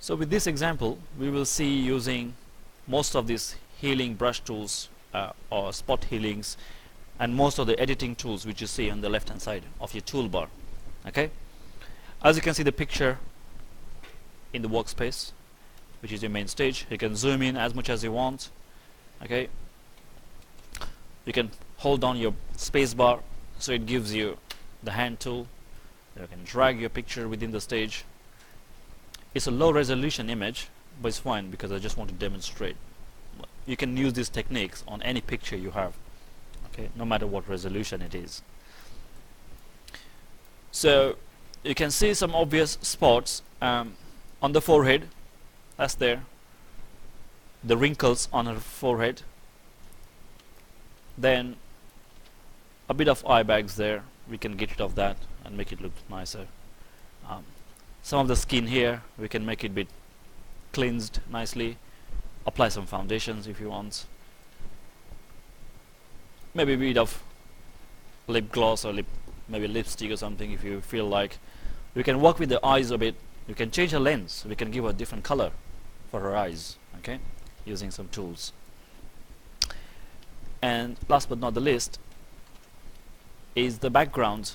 So with this example, we will see using most of these healing brush tools or spot healings and most of the editing tools which you see on the left hand side of your toolbar. Okay, as you can see the picture in the workspace, which is your main stage. You can zoom in as much as you want. Okay, you can hold down your space bar so it gives you the hand tool. You can drag your picture within the stage. It's a low resolution image, but it's fine because I just want to demonstrate. You can use these techniques on any picture you have, okay, no matter what resolution it is. So you can see some obvious spots on the forehead. That's there. The wrinkles on her forehead. Then a bit of eye bags there. We can get rid of that and make it look nicer. Some of the skin here, we can make it a bit cleansed nicely. Apply some foundations if you want. Maybe a bit of lip gloss or maybe lipstick or something if you feel like. We can work with the eyes a bit. You can change the lens. We can give a different color for her eyes, okay, using some tools. And last but not the least is the background.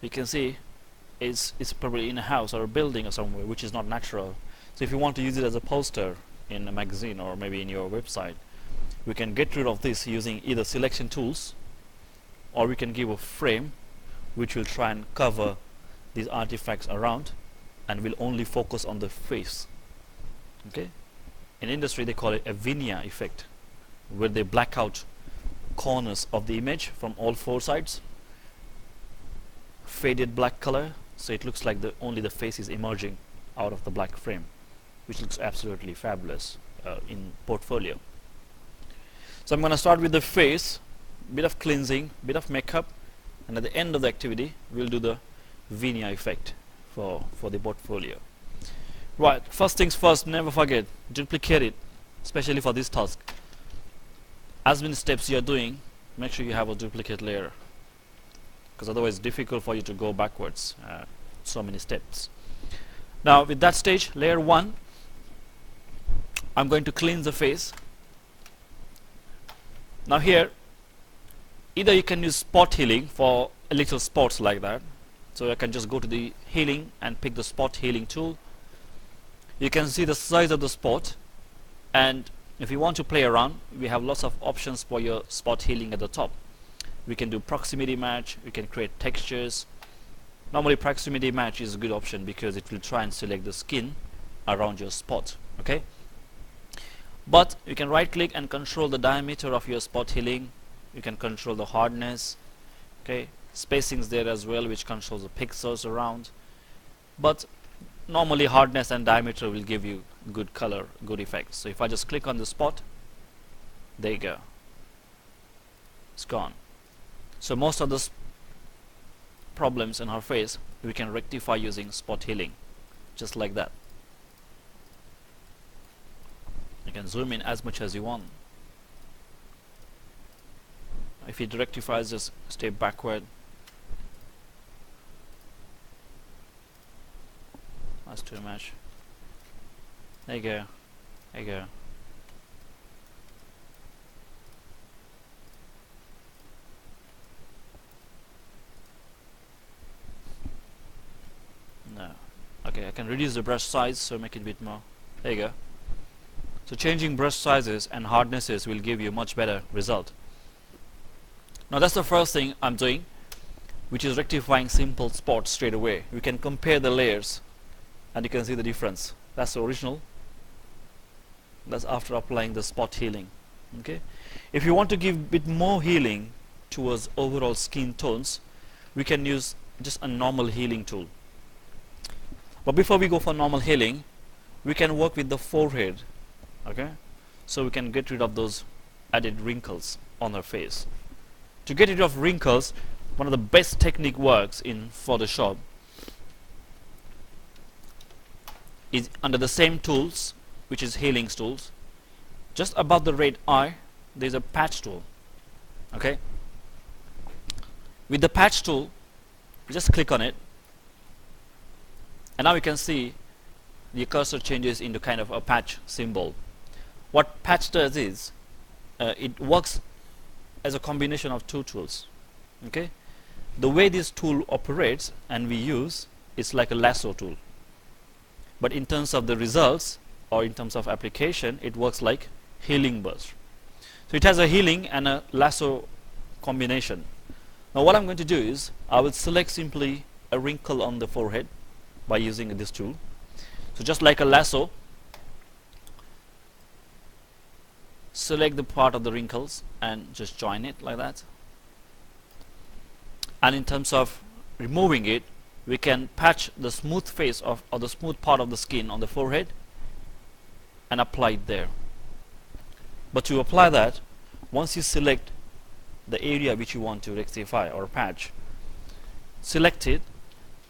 You can see it's probably in a house or a building or somewhere which is not natural. So if you want to use it as a poster in a magazine or maybe in your website, we can get rid of this using either selection tools, or we can give a frame which will try and cover these artifacts around and will only focus on the face. Okay, in industry they call it a vignette effect, where they black out corners of the image from all four sides, faded black color, so it looks like only the face is emerging out of the black frame, which looks absolutely fabulous in portfolio. So I'm going to start with the face, bit of cleansing, bit of makeup, and at the end of the activity we'll do the vignette effect for the portfolio. Right, first things first, never forget, duplicate it, especially for this task. As many steps you are doing, make sure you have a duplicate layer, because otherwise it's difficult for you to go backwards so many steps. Now with that stage, layer 1, I'm going to cleanse the face. Now here, either you can use spot healing for little spots like that, so I can just go to the healing and pick the spot healing tool. You can see the size of the spot, and if you want to play around, we have lots of options for your spot healing at the top. We can do proximity match, we can create textures. Normally proximity match is a good option because it will try and select the skin around your spot, okay? But you can right click and control the diameter of your spot healing. You can control the hardness, okay? Spacings there as well, which controls the pixels around. But normally hardness and diameter will give you good color, good effects. So if I just click on the spot, there you go, it's gone. So most of the problems in her face we can rectify using spot healing, just like that. You can zoom in as much as you want. If it rectifies, just step backward. That's too much. There you go. There you go. No. Okay, I can reduce the brush size, so make it a bit more. There you go. So changing brush sizes and hardnesses will give you a much better result. Now that's the first thing I'm doing, which is rectifying simple spots straight away. We can compare the layers and you can see the difference. That's the original. That's after applying the spot healing. Okay. If you want to give a bit more healing towards overall skin tones, we can use just a normal healing tool. But before we go for normal healing, we can work with the forehead. Okay, so we can get rid of those added wrinkles on her face. To get rid of wrinkles, one of the best technique works in Photoshop is under the same tools, which is healing tools. Just above the red eye, there is a patch tool. Okay, with the patch tool, you just click on it, and now you can see the cursor changes into kind of a patch symbol. What patch does is it works as a combination of two tools. Okay, the way this tool operates and we use is like a lasso tool, but in terms of the results or in terms of application, it works like healing brush. So it has a healing and a lasso combination. Now what I'm going to do is I will select simply a wrinkle on the forehead by using this tool. So just like a lasso, select the part of the wrinkles and just join it like that. And in terms of removing it, we can patch the smooth face of, or the smooth part of the skin on the forehead and apply it there. But to apply that, once you select the area which you want to rectify or patch, select it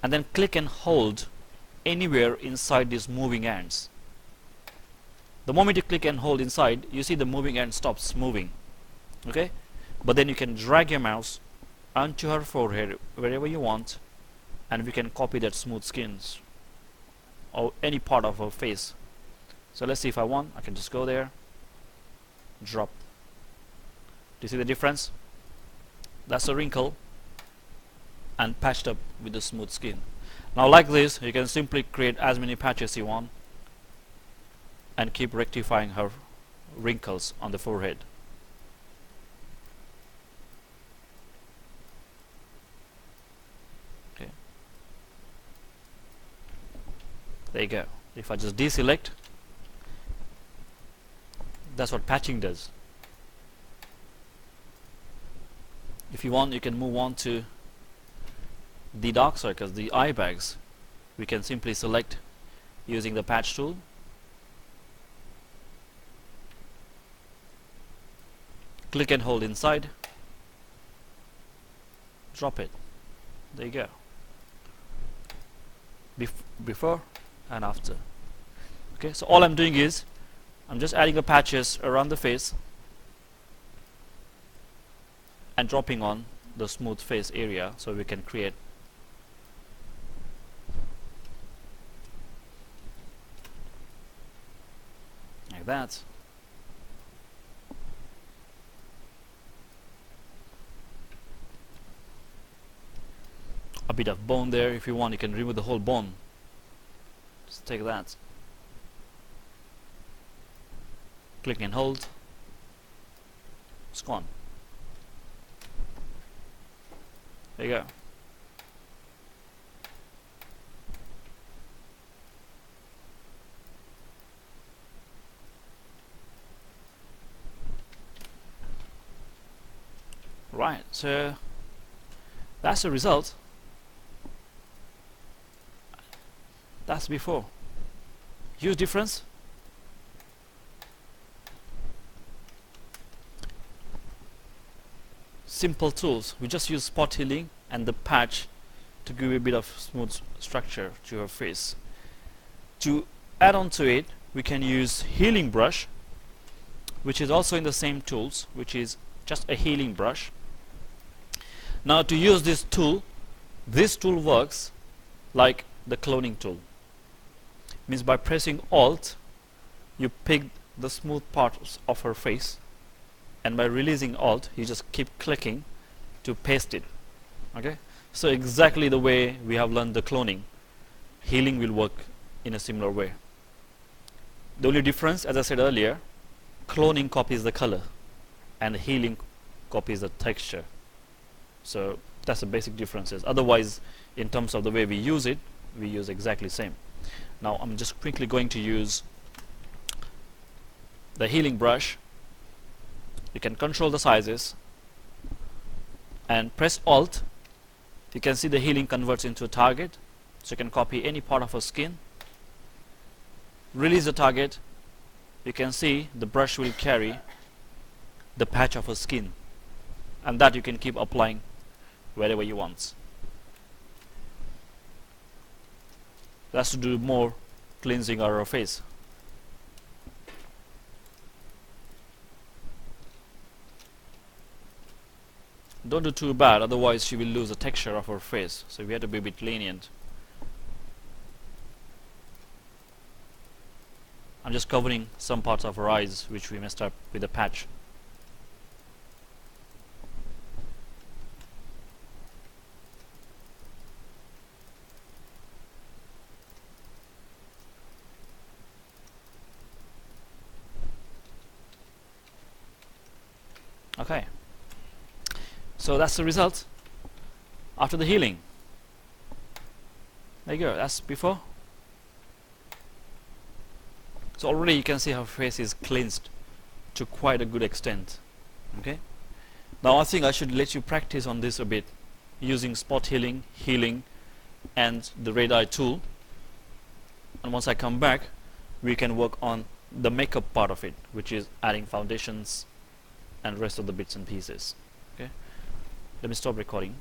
and then click and hold anywhere inside these moving ends. The moment you click and hold inside, you see the moving end stops moving. Okay, but then you can drag your mouse onto her forehead wherever you want, and we can copy that smooth skins or any part of her face. So let's see, if I want, I can just go there, drop. Do you see the difference? That's a wrinkle and patched up with the smooth skin. Now like this, you can simply create as many patches you want and keep rectifying her wrinkles on the forehead. Okay, there you go. If I just deselect, that's what patching does. If you want, you can move on to the dark circles, the eye bags. We can simply select using the patch tool. Click and hold inside, drop it. There you go. Before and after. Okay, so all I'm doing is I'm just adding the patches around the face and dropping on the smooth face area so we can create like that. A bit of bone there. If you want, you can remove the whole bone. Just take that, click and hold, it's gone. There you go. Right, so that's the result. That's before. Huge difference. Simple tools. We just use spot healing and the patch to give a bit of smooth structure to your face. To add on to it, we can use healing brush, which is also in the same tools, which is just a healing brush. Now to use this tool works like the cloning tool. Means by pressing Alt, you pick the smooth parts of her face, and by releasing Alt, you just keep clicking to paste it. Okay, so exactly the way we have learned the cloning, healing will work in a similar way. The only difference, as I said earlier, cloning copies the color and healing copies the texture. So that's the basic differences. Otherwise, in terms of the way we use it, we use exactly same. Now I'm just quickly going to use the healing brush. You can control the sizes and press Alt. You can see the healing converts into a target, so you can copy any part of her skin. Release the target. You can see the brush will carry the patch of her skin, and that you can keep applying wherever you want. That's to do more cleansing of her face. Don't do too bad, otherwise she will lose the texture of her face, so we have to be a bit lenient. I'm just covering some parts of her eyes which we messed up with the patch. Okay, so that's the result after the healing. There you go, that's before. So already you can see her face is cleansed to quite a good extent. Okay, now I think I should let you practice on this a bit using spot healing, and the red eye tool, and once I come back we can work on the makeup part of it, which is adding foundations and rest of the bits and pieces. Okay, let me stop recording.